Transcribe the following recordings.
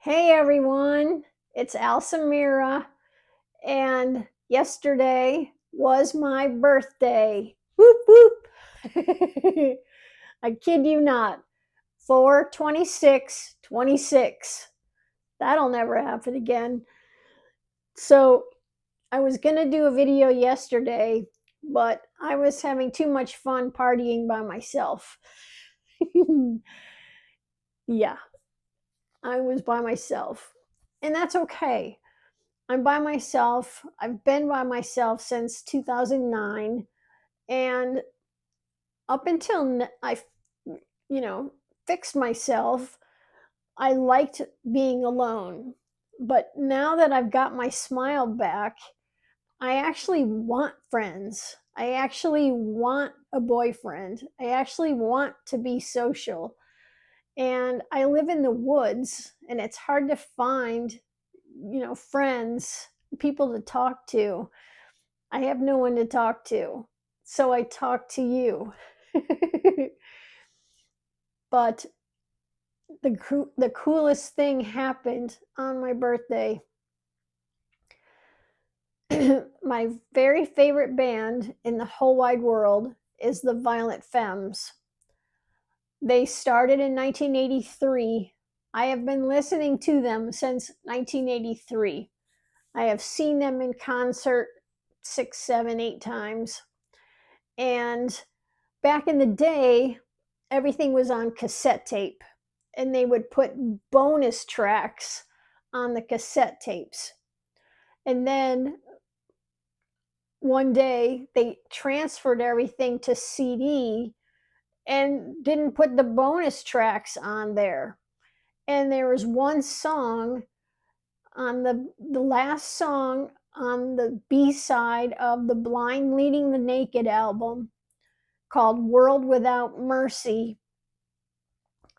Hey everyone, it's Alsamira, and yesterday was my birthday. Whoop whoop! I kid you not. 4/26/26. That'll never happen again. So, I was gonna do a video yesterday, but I was having too much fun partying by myself. Yeah, I was by myself. And that's okay. I'm by myself. I've been by myself since 2009. And up until I fixed myself, I liked being alone. But now that I've got my smile back, I actually want friends. I actually want a boyfriend. I actually want to be social. And I live in the woods, and it's hard to find, friends, people to talk to. I have no one to talk to. So I talk to you. But the coolest thing happened on my birthday. My very favorite band in the whole wide world is the Violent Femmes. They started in 1983. I have been listening to them since 1983. I have seen them in concert 6, 7, 8 times. And back in the day, everything was on cassette tape, and they would put bonus tracks on the cassette tapes. And then one day they transferred everything to CD and didn't put the bonus tracks on there. And there was one song on the last song on the B side of the Blind Leading the Naked album called World Without Mercy.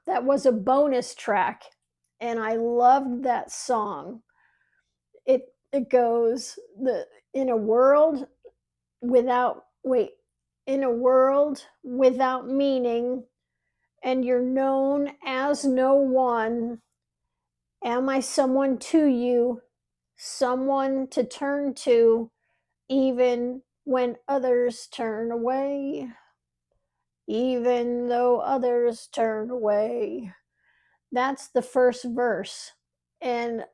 That was a bonus track, and I loved that song. It goes the in a world without wait in a world without meaning, and you're known as no one. Am I someone to you, someone to turn to, even when others turn away? Even though others turn away. That's the first verse. And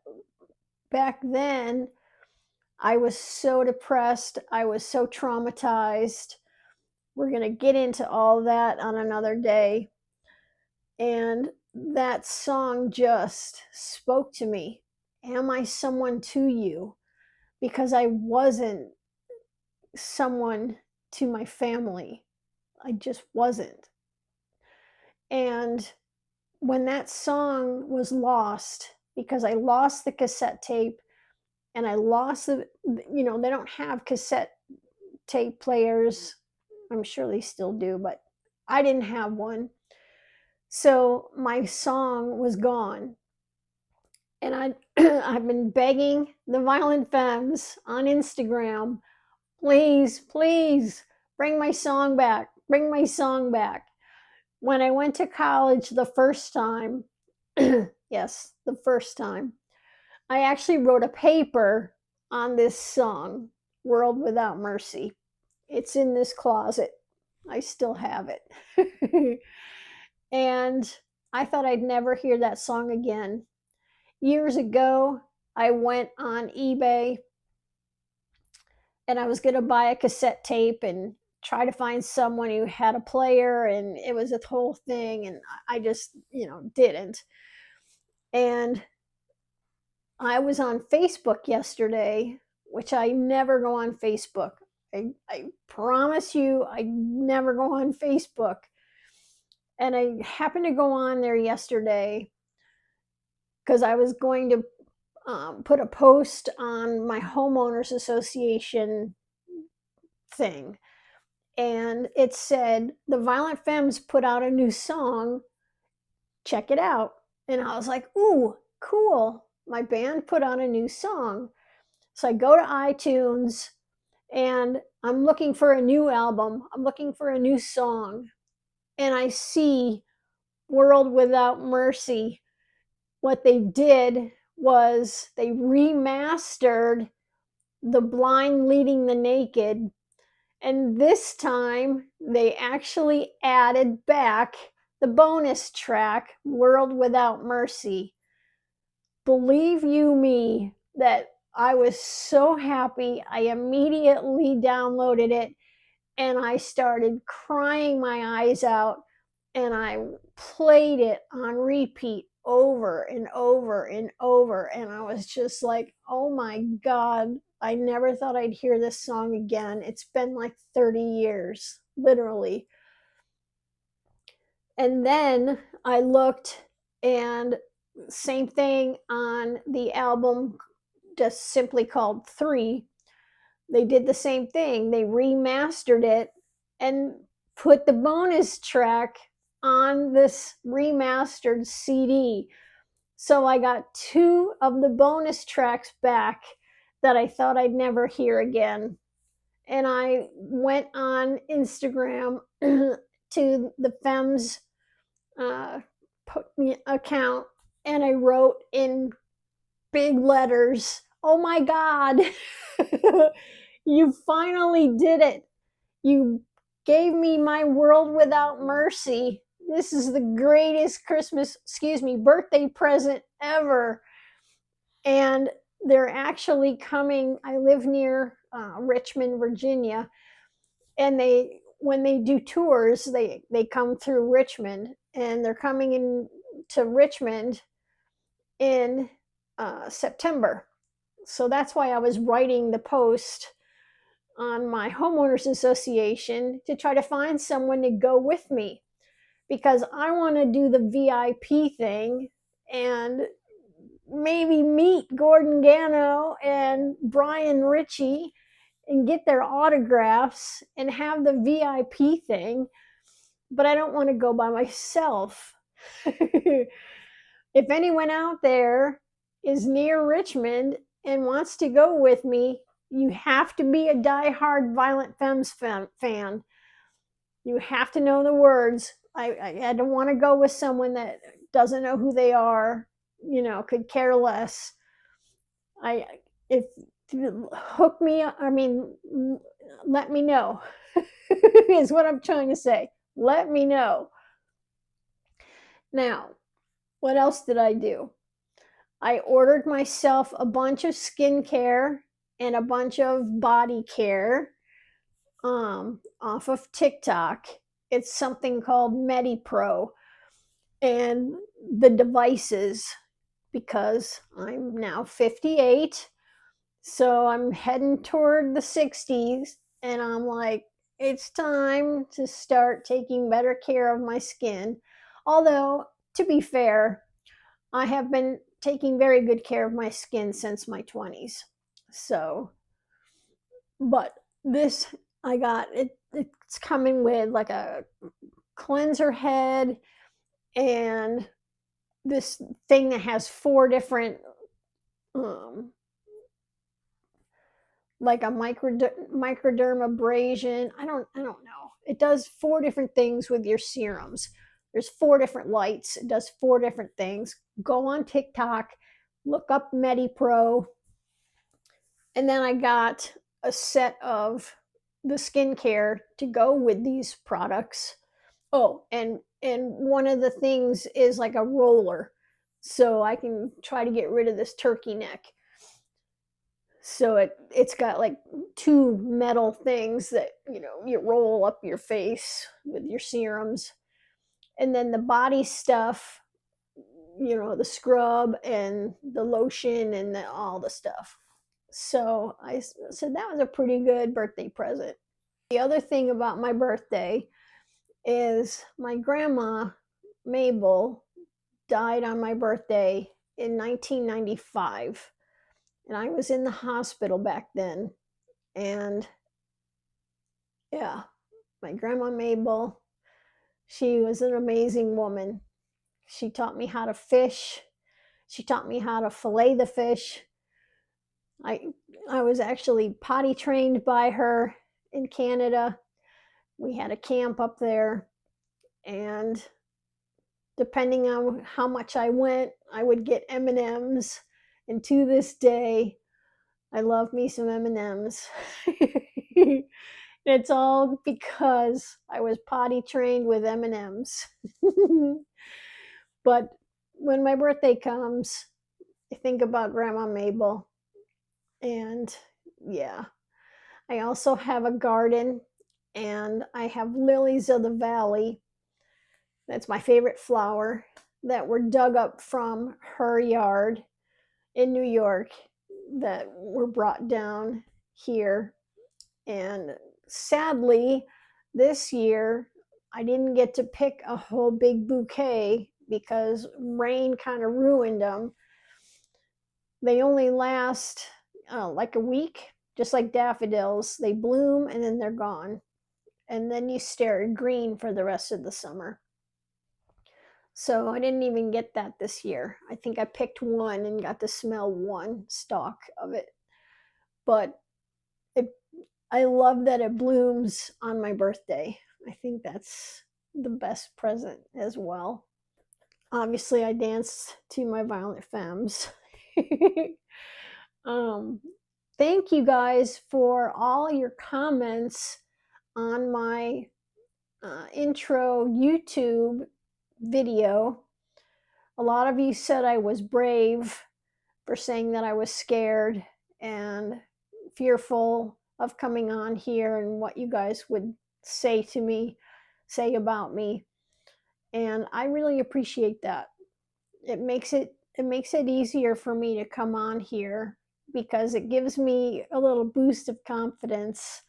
back then, I was so depressed. I was so traumatized. We're going to get into all that on another day. And that song just spoke to me. Am I someone to you? Because I wasn't someone to my family. I just wasn't. And when that song was lost, because I lost the cassette tape and I lost they don't have cassette tape players. I'm sure they still do, but I didn't have one. So my song was gone. And I've been begging the Violent Femmes on Instagram, please, please bring my song back. Bring my song back. When I went to college the first time, yes, the first time, I actually wrote a paper on this song, World Without Mercy. It's in this closet. I still have it. And I thought I'd never hear that song again. Years ago, I went on eBay and I was going to buy a cassette tape and try to find someone who had a player, and it was a whole thing, and I just, didn't. And I was on Facebook yesterday, which I never go on Facebook. I promise you, I never go on Facebook. And I happened to go on there yesterday because I was going to put a post on my homeowners association thing. And it said, the Violent Femmes put out a new song. Check it out. And I was like, ooh, cool. My band put on a new song. So I go to iTunes and I'm looking for a new album. I'm looking for a new song. And I see World Without Mercy. what they did was they remastered The Blind Leading the Naked, and this time they actually added back the bonus track, World Without Mercy. Believe you me, that I was so happy. I immediately downloaded it and I started crying my eyes out, and I played it on repeat over and over and over, and I was just like, oh my God, I never thought I'd hear this song again. It's been like 30 years, literally. And then I looked, and same thing on the album, just simply called 3. They did the same thing. They remastered it and put the bonus track on this remastered CD. So I got 2 of the bonus tracks back that I thought I'd never hear again. And I went on Instagram to the Femmes account, and I wrote in big letters, oh my God, you finally did it. You gave me my World Without Mercy. This is the greatest birthday present ever. And they're actually coming. I live near Richmond, Virginia, and when they do tours, they come through Richmond, and they're coming in to Richmond in September. So that's why I was writing the post on my homeowners association to try to find someone to go with me, because I want to do the VIP thing and maybe meet Gordon Gano and Brian Ritchie and get their autographs and have the VIP thing. But I don't want to go by myself. If anyone out there is near Richmond and wants to go with me, you have to be a diehard Violent Femmes fan. You have to know the words. I don't want to go with someone that doesn't know who they are, could care less. If hook me up, let me know, is what I'm trying to say. Let me know. Now, what else did I do? I ordered myself a bunch of skincare and a bunch of body care off of TikTok. It's something called Medipro. And the devices, because I'm now 58, so I'm heading toward the 60s, and I'm like, it's time to start taking better care of my skin. Although, to be fair, I have been taking very good care of my skin since my 20s. So, but this, I got it, it's coming with like a cleanser head and this thing that has 4 different like a microdermabrasion. I don't know. It does 4 different things with your serums. There's 4 different lights. It does 4 different things. Go on TikTok, look up Medipro, and then I got a set of the skincare to go with these products. Oh, and one of the things is like a roller, so I can try to get rid of this turkey neck. So it's got like 2 metal things that you roll up your face with your serums, and then the body stuff, the scrub and the lotion and all the stuff. So I said that was a pretty good birthday present. The other thing about my birthday is my grandma Mabel died on my birthday in 1995. And I was in the hospital back then. And yeah, my grandma Mabel, she was an amazing woman. She taught me how to fish. She taught me how to fillet the fish. I was actually potty trained by her in Canada. We had a camp up there, and depending on how much I went, I would get M&Ms. And to this day, I love me some M&Ms. It's all because I was potty trained with M&Ms. But when my birthday comes, I think about Grandma Mabel. And yeah, I also have a garden, and I have lilies of the valley. That's my favorite flower, that were dug up from her yard in New York, that were brought down here. And sadly, this year, I didn't get to pick a whole big bouquet because rain kind of ruined them. They only last like a week, just like daffodils. They bloom and then they're gone. And then you stare at green for the rest of the summer. So I didn't even get that this year. I think I picked one and got to smell one stalk of it. But I love that it blooms on my birthday. I think that's the best present as well. Obviously, I danced to my Violent Femmes. Thank you guys for all your comments on my intro YouTube video. A lot of you said I was brave for saying that I was scared and fearful of coming on here and what you guys would say to me, say about me. And I really appreciate that. It makes it easier for me to come on here, because it gives me a little boost of confidence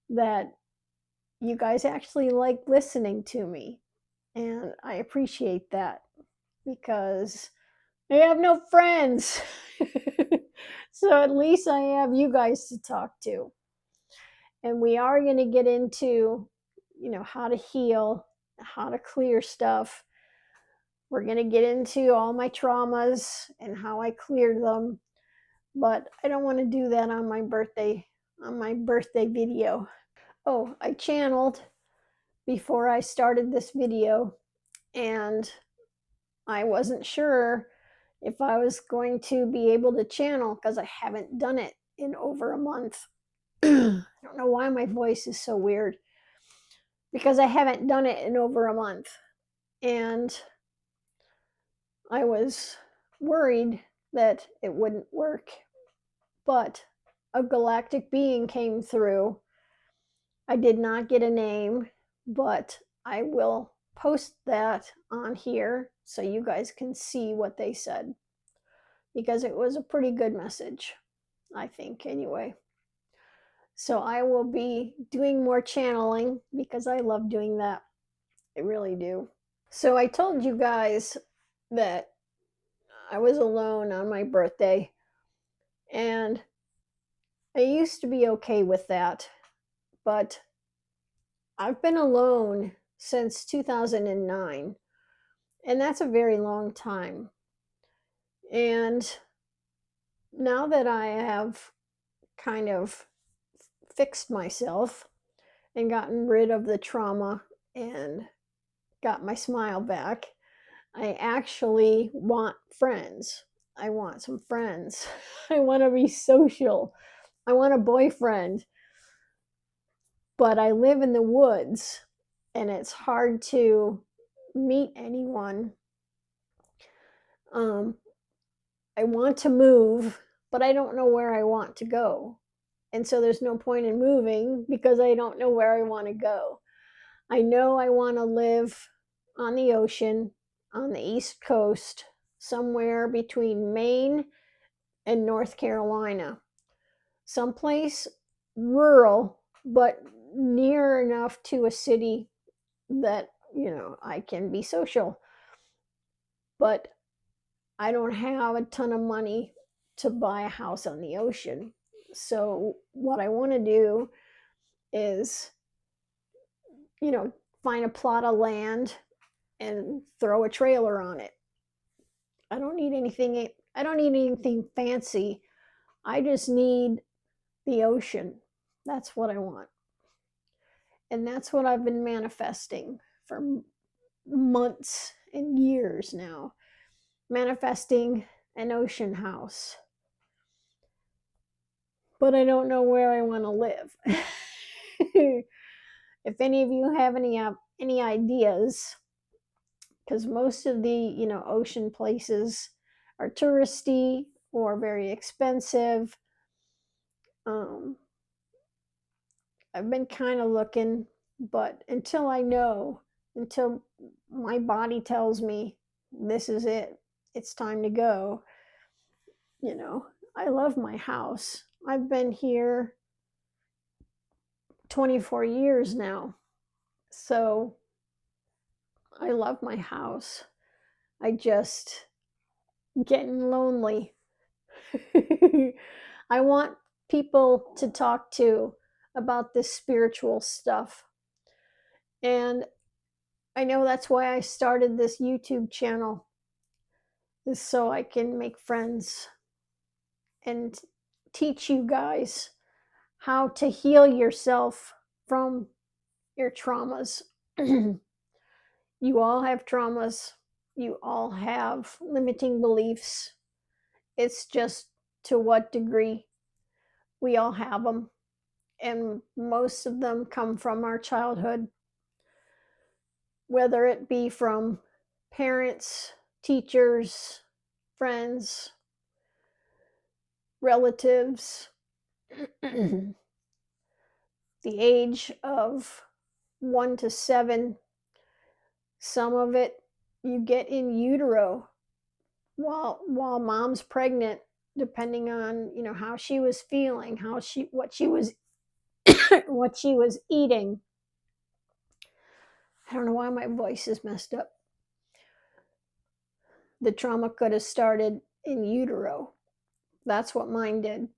that you guys actually like listening to me. And I appreciate that, because I have no friends. So at least I have you guys to talk to. And we are going to get into, how to heal, how to clear stuff. We're going to get into all my traumas and how I cleared them. But I don't want to do that on my birthday video. Oh, I channeled before I started this video, and I wasn't sure if I was going to be able to channel because I haven't done it in over a month. I don't know why my voice is so weird, because I haven't done it in over a month. And I was worried that it wouldn't work. But a galactic being came through. I did not get a name, but I will post that on here so you guys can see what they said, because it was a pretty good message, I think, anyway. So I will be doing more channeling because I love doing that. I really do. So I told you guys that I was alone on my birthday, and I used to be okay with that, but I've been alone since 2009, and that's a very long time. And now that I have kind of fixed myself and gotten rid of the trauma and got my smile back, I actually want friends. I want some friends. I want to be social. I want a boyfriend. But I live in the woods, and it's hard to meet anyone. I want to move, but I don't know where I want to go. And so there's no point in moving because I don't know where I want to go. I know I want to live on the ocean, on the East Coast, somewhere between Maine and North Carolina. Someplace rural, but near enough to a city that, I can be social. But I don't have a ton of money to buy a house on the ocean. So what I want to do is, find a plot of land and throw a trailer on it. I don't need anything fancy. I just need the ocean. That's what I want. And that's what I've been manifesting for months in years now, manifesting an ocean house. But I don't know where I want to live. If any of you have any ideas, because most of the ocean places are touristy or very expensive. I've been kind of looking, but until my body tells me this is it, it's time to go. I love my house. I've been here 24 years now, so I love my house. I just getting lonely. I want people to talk to about this spiritual stuff. And I know that's why I started this YouTube channel, is so I can make friends and teach you guys how to heal yourself from your traumas. You all have traumas. You all have limiting beliefs. It's just to what degree. We all have them. And most of them come from our childhood, whether it be from parents, teachers, friends, relatives. The age of 1 to 7, some of it you get in utero while mom's pregnant, depending on how she was feeling, what she was what she was eating. I don't know why my voice is messed up. The trauma could have started in utero. That's what mine did.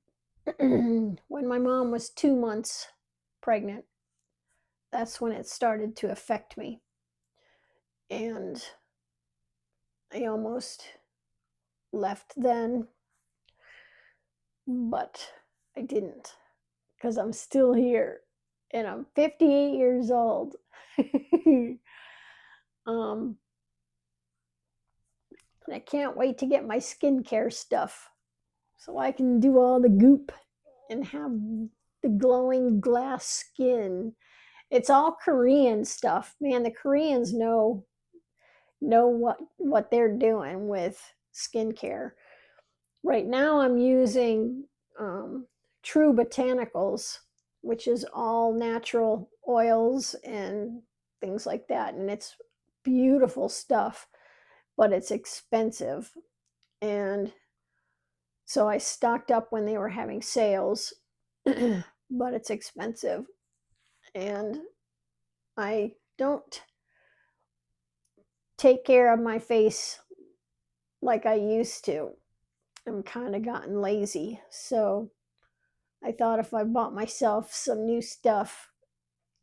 When my mom was 2 months pregnant, that's when it started to affect me. And I almost left then, but I didn't, because I'm still here and I'm 58 years old. And I can't wait to get my skincare stuff so I can do all the goop and have the glowing glass skin. It's all Korean stuff, man. The Koreans know what they're doing with skincare. Right now I'm using True Botanicals, which is all natural oils and things like that, and it's beautiful stuff, but it's expensive. And so I stocked up when they were having sales, but it's expensive. And I don't take care of my face like I used to. I'm kind of gotten lazy. So I thought if I bought myself some new stuff,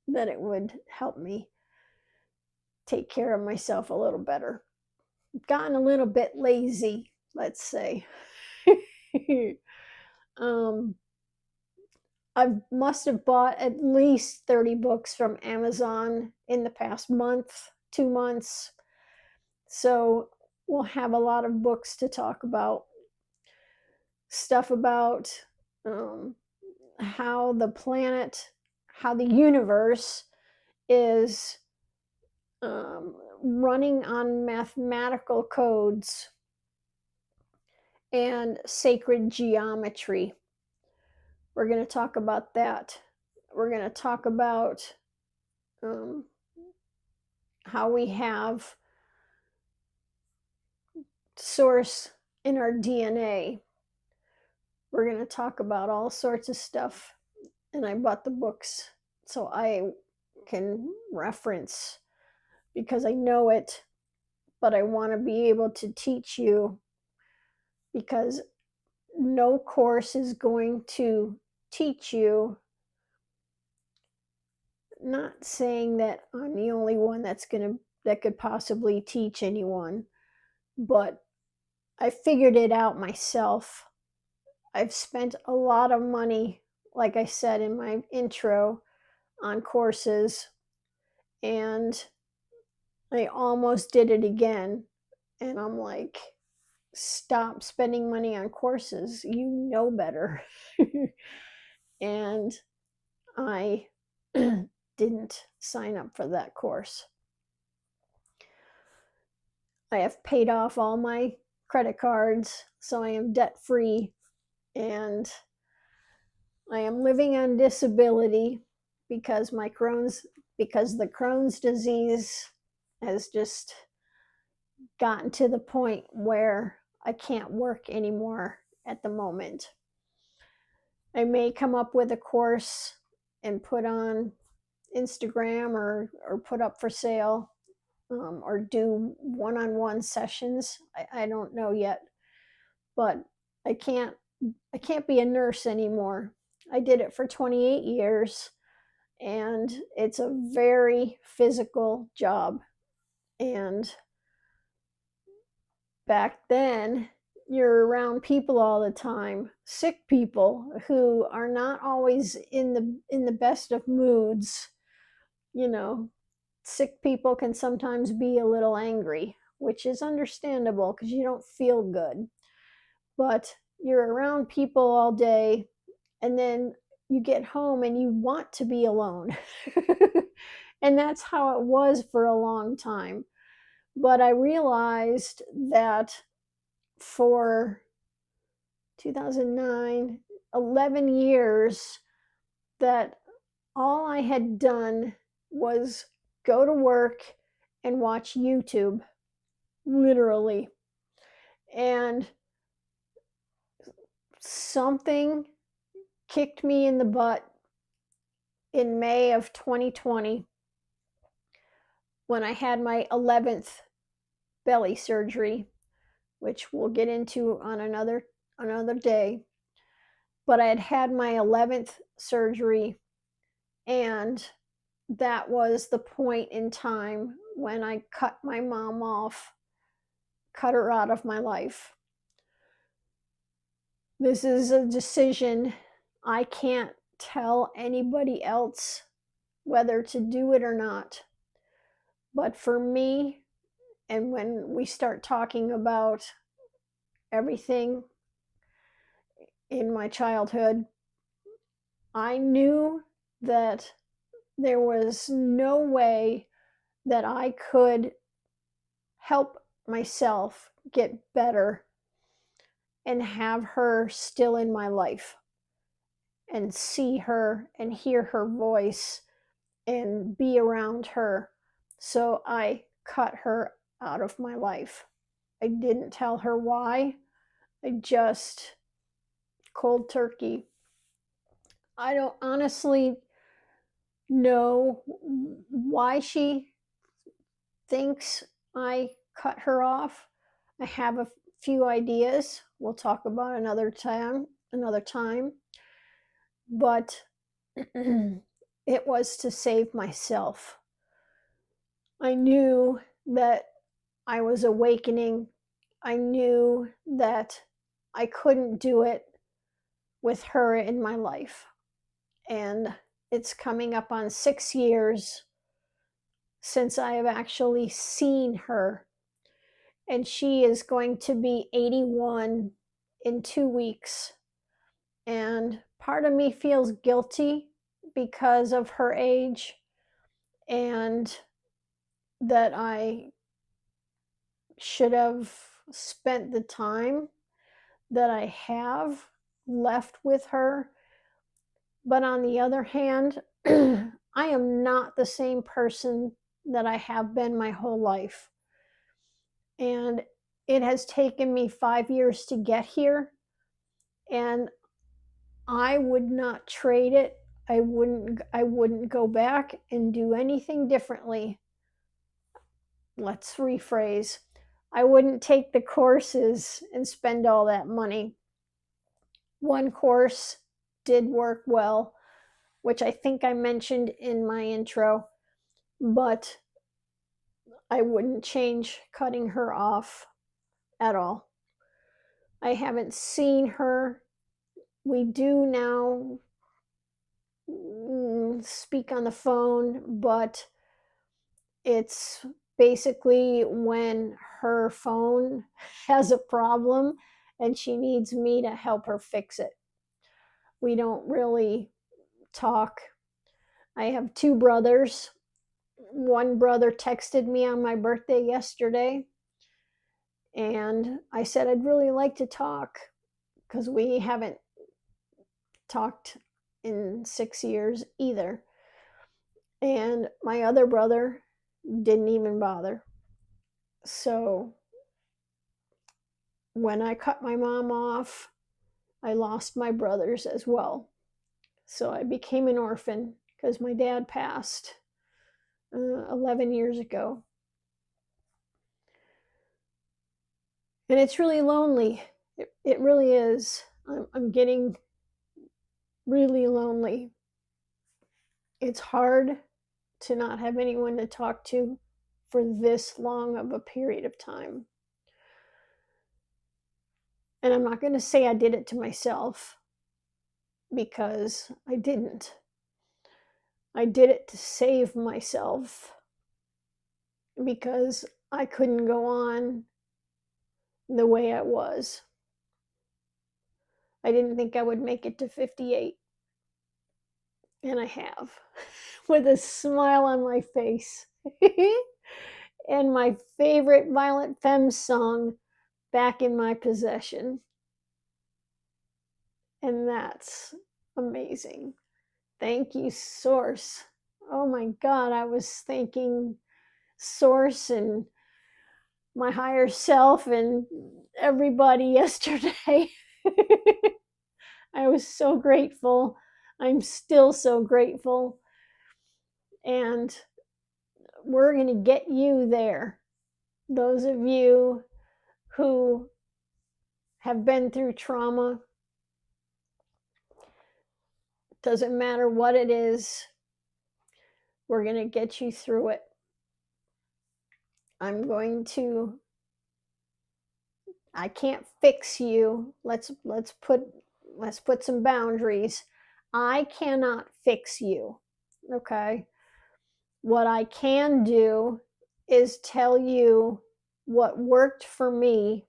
that it would help me take care of myself a little better. I've gotten a little bit lazy, let's say. I must have bought at least 30 books from Amazon in the past month, 2 months. So we'll have a lot of books to talk about. Stuff about how the planet, how the universe is running on mathematical codes and sacred geometry. We're going to talk about that. We're going to talk about how we have source in our DNA. We're going to talk about all sorts of stuff. And I bought the books so I can reference, because I know it, but I want to be able to teach you, because no course is going to teach you. Not saying that I'm the only one that could possibly teach anyone, but I figured it out myself. I've spent a lot of money, like I said in my intro, on courses, and I almost did it again. And I'm like, stop spending money on courses. You know better. And I didn't sign up for that course. I have paid off all my credit cards, so I am debt free, and I am living on disability because because the Crohn's disease has just gotten to the point where I can't work anymore at the moment. I may come up with a course and put on Instagram or put up for sale, or do one-on-one sessions. I don't know yet, but I can't I can't be a nurse anymore. I did it for 28 years, and it's a very physical job. And back then, you're around people all the time, sick people who are not always in the best of moods. You know, sick people can sometimes be a little angry, which is understandable because you don't feel good. But you're around people all day, and then you get home and you want to be alone. And that's how it was for a long time. But I realized that for 2009, 11 years, that all I had done was go to work and watch YouTube, literally. And something kicked me in the butt in May of 2020 when I had my 11th belly surgery, which we'll get into on another day. But I had had my 11th surgery, and that was the point in time when I cut my mom off, cut her out of my life. This is a decision I can't tell anybody else whether to do it or not. But for me, and when we start talking about everything in my childhood, I knew that there was no way that I could help myself get better and have her still in my life and see her and hear her voice and be around her. So I cut her out of my life. I didn't tell her why. I just cold turkey. I don't honestly know why she thinks I cut her off. I have a few ideas. We'll talk about another time. But it was to save myself. I knew that I was awakening. I knew that I couldn't do it with her in my life. And it's coming up on 6 years since I have actually seen her. And she is going to be 81 in 2 weeks. And part of me feels guilty because of her age, and that I should have spent the time that I have left with her. But on the other hand, I am not the same person that I have been my whole life. And it has taken me 5 years to get here, and I would not trade it. I wouldn't go back and do anything differently. Let's rephrase. I wouldn't take the courses and spend all that money. One course did work well, which I think I mentioned in my intro, but I wouldn't change cutting her off at all. I haven't seen her. We do now speak on the phone, but it's basically when her phone has a problem and she needs me to help her fix it. We don't really talk. I have two brothers. One brother texted me on my birthday yesterday, and I said I'd really like to talk because we haven't talked in 6 years either. And my other brother didn't even bother. So when I cut my mom off, I lost my brothers as well. So I became an orphan because my dad passed 11 years ago. And it's really lonely. It really is. I'm getting really lonely. It's hard to not have anyone to talk to for this long of a period of time. And I'm not going to say I did it to myself, because I didn't. I did it to save myself, because I couldn't go on the way I was. I didn't think I would make it to 58. And I have, with a smile on my face. And my favorite Violent Femmes song back in my possession. And that's amazing. Thank you, Source. Oh my God, I was thanking Source and my higher self and everybody yesterday. I was so grateful. I'm still so grateful. And we're going to get you there. Those of you who have been through trauma, doesn't matter what it is, we're going to get you through it. I can't fix you. Let's put some boundaries. I cannot fix you. Okay? What I can do is tell you what worked for me,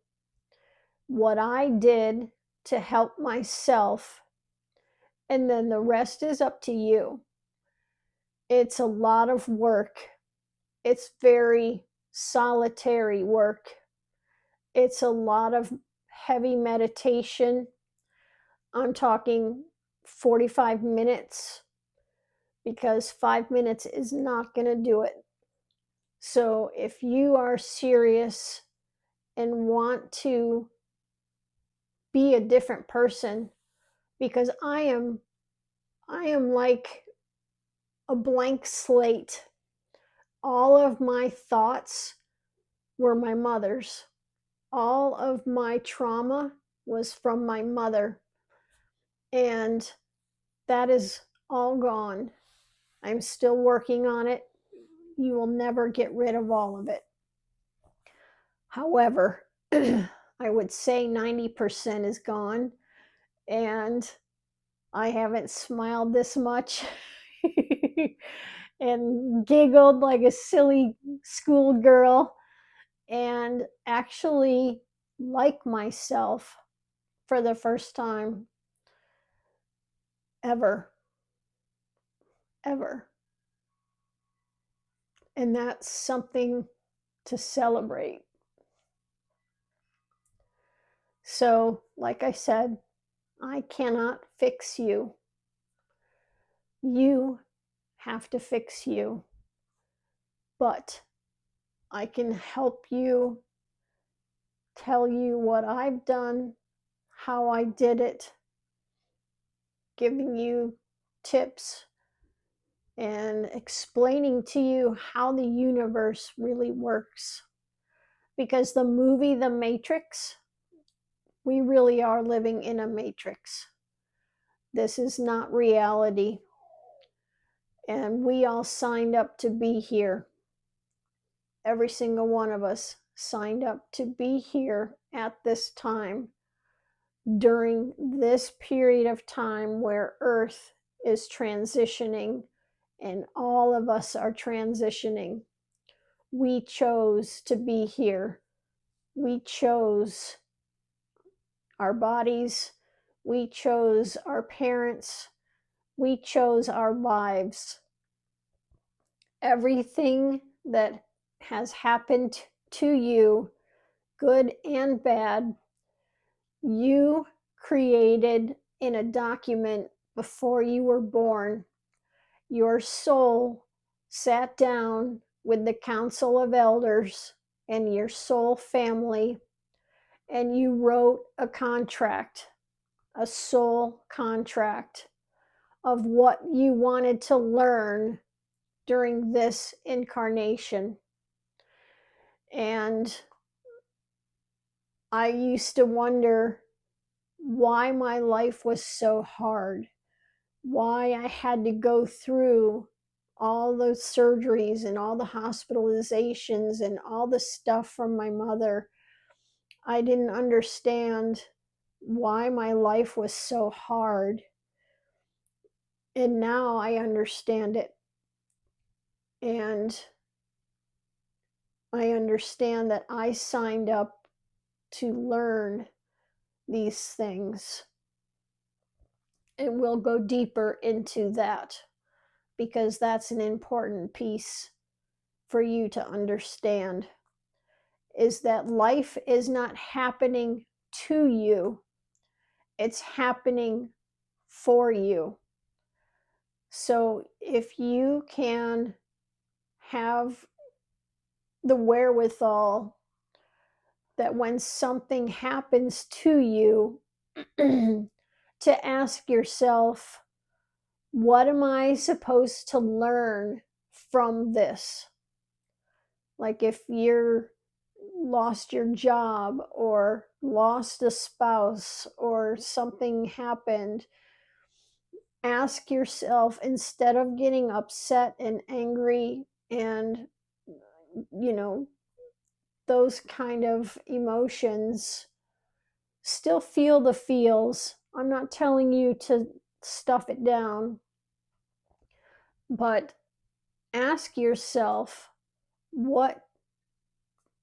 what I did to help myself, and then the rest is up to you. It's a lot of work. It's very solitary work. It's a lot of heavy meditation. I'm talking 45 minutes, because 5 minutes is not going to do it. So if you are serious and want to be a different person, because I am like a blank slate. All of my thoughts were my mother's. All of my trauma was from my mother. And that is all gone. I'm still working on it. You will never get rid of all of it. However, I would say 90% is gone. And I haven't smiled this much and giggled like a silly schoolgirl and actually like myself for the first time ever. And that's something to celebrate. So, like I said, I cannot fix you. You have to fix you. But I can help you, tell you what I've done, how I did it, giving you tips and explaining to you how the universe really works. Because the movie The Matrix, we really are living in a matrix. This is not reality. And we all signed up to be here. Every single one of us signed up to be here at this time, during this period of time where Earth is transitioning and all of us are transitioning. We chose to be here. We chose our bodies. We chose our parents. We chose our lives. Everything that has happened to you, good and bad, you created in a document before you were born. Your soul sat down with the council of elders and your soul family, and you wrote a contract, a soul contract of what you wanted to learn during this incarnation. And I used to wonder why my life was so hard, why I had to go through all those surgeries and all the hospitalizations and all the stuff from my mother. I didn't understand why my life was so hard. And now I understand it. And I understand that I signed up to learn these things. And we'll go deeper into that because that's an important piece for you to understand, is that life is not happening to you, it's happening for you. So if you can have the wherewithal that when something happens to you, to ask yourself, what am I supposed to learn from this? Like if you're lost your job or lost a spouse or something happened, ask yourself, instead of getting upset and angry and, you know, those kind of emotions, still feel the feels. I'm not telling you to stuff it down, but ask yourself, what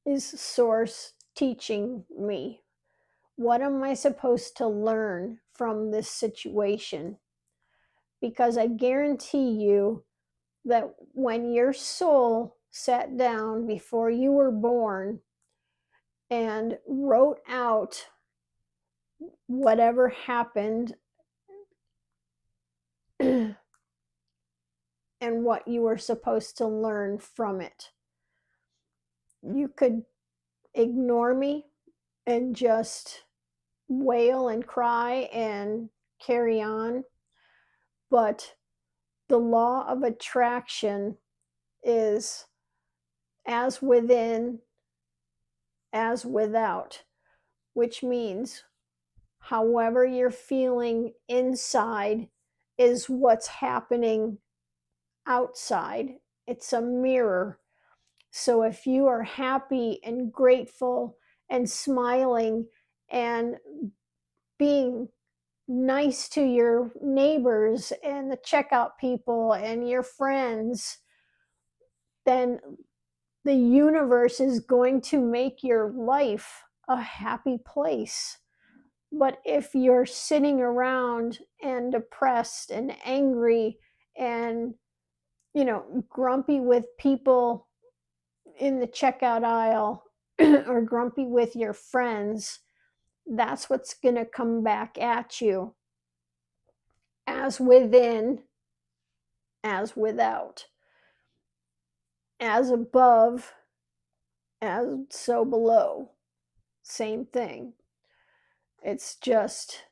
is Source teaching me? What am I supposed to learn from this situation? Because I guarantee you that when your soul sat down before you were born and wrote out whatever happened and what you were supposed to learn from it, you could ignore me and just wail and cry and carry on. But the law of attraction is as within, as without, which means however you're feeling inside is what's happening outside. It's a mirror. So if you are happy and grateful and smiling and being nice to your neighbors and the checkout people and your friends, then the universe is going to make your life a happy place. But if you're sitting around and depressed and angry and, grumpy with people in the checkout aisle or grumpy with your friends, that's what's going to come back at you. As within, as without. As above, as so below. Same thing. It's just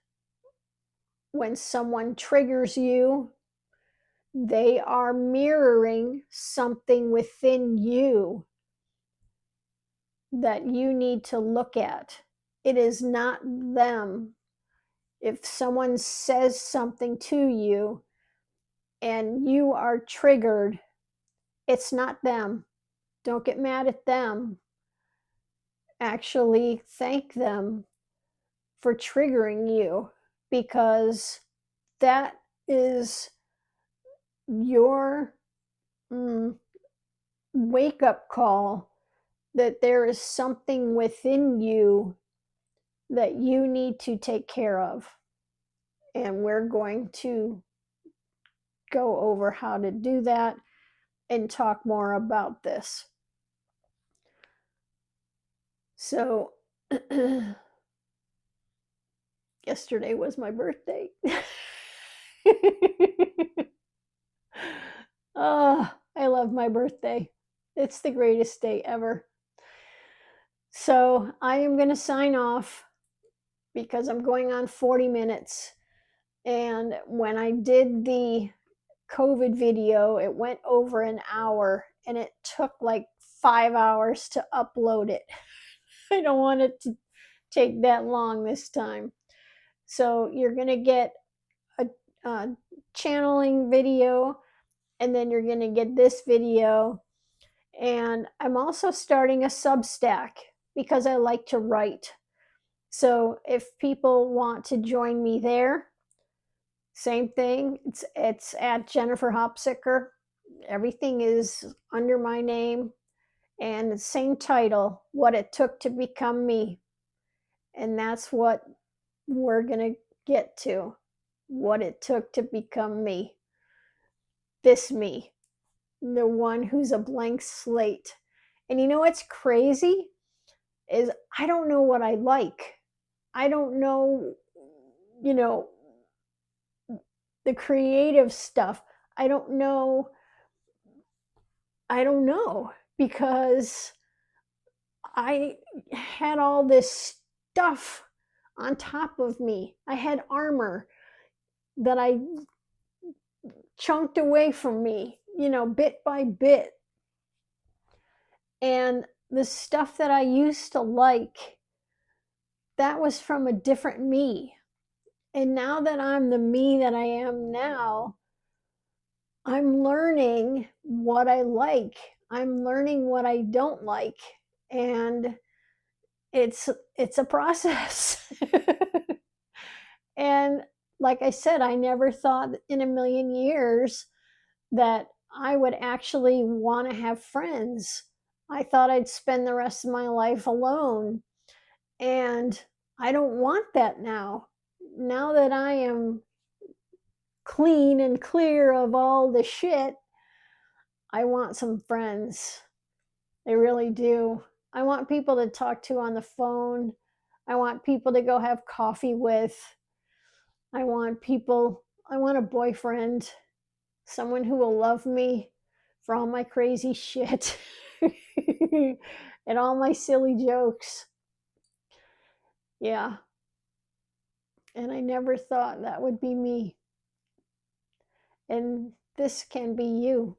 when someone triggers you, they are mirroring something within you that you need to look at. It is not them. If someone says something to you and you are triggered, it's not them. Don't get mad at them. Actually, thank them for triggering you, because that is your wake-up call that there is something within you that you need to take care of. And we're going to go over how to do that and talk more about this. So, yesterday was my birthday. Oh, I love my birthday. It's the greatest day ever. So I am going to sign off because I'm going on 40 minutes. And when I did the COVID video, it went over an hour and it took like 5 hours to upload it. I don't want it to take that long this time. So you're going to get a channeling video, and then you're going to get this video. And I'm also starting a Substack because I like to write. So if people want to join me there, same thing. It's at Jennifer Hopsicker. Everything is under my name, and the same title, What It Took to Become Me. And that's what we're going to get to. What it took to become me. This me. The one who's a blank slate. And you know what's crazy? Is I don't know what I like. I don't know, the creative stuff. I don't know because I had all this stuff on top of me. I had armor that I chunked away from me, bit by bit. And the stuff that I used to like, that was from a different me. And now that I'm the me that I am now, I'm learning what I like. I'm learning what I don't like. And it's a process. And like I said, I never thought in a million years that I would actually want to have friends. I thought I'd spend the rest of my life alone. And I don't want that now. Now that I am clean and clear of all the shit, I want some friends. I really do. I want people to talk to on the phone. I want people to go have coffee with. I want a boyfriend, someone who will love me for all my crazy shit and all my silly jokes. Yeah. And I never thought that would be me. And this can be you.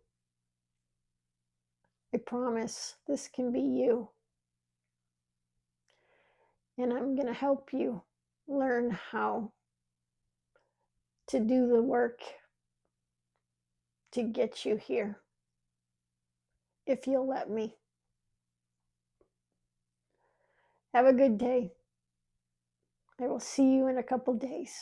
I promise this can be you. And I'm going to help you learn how to do the work to get you here, if you'll let me. Have a good day. I will see you in a couple days.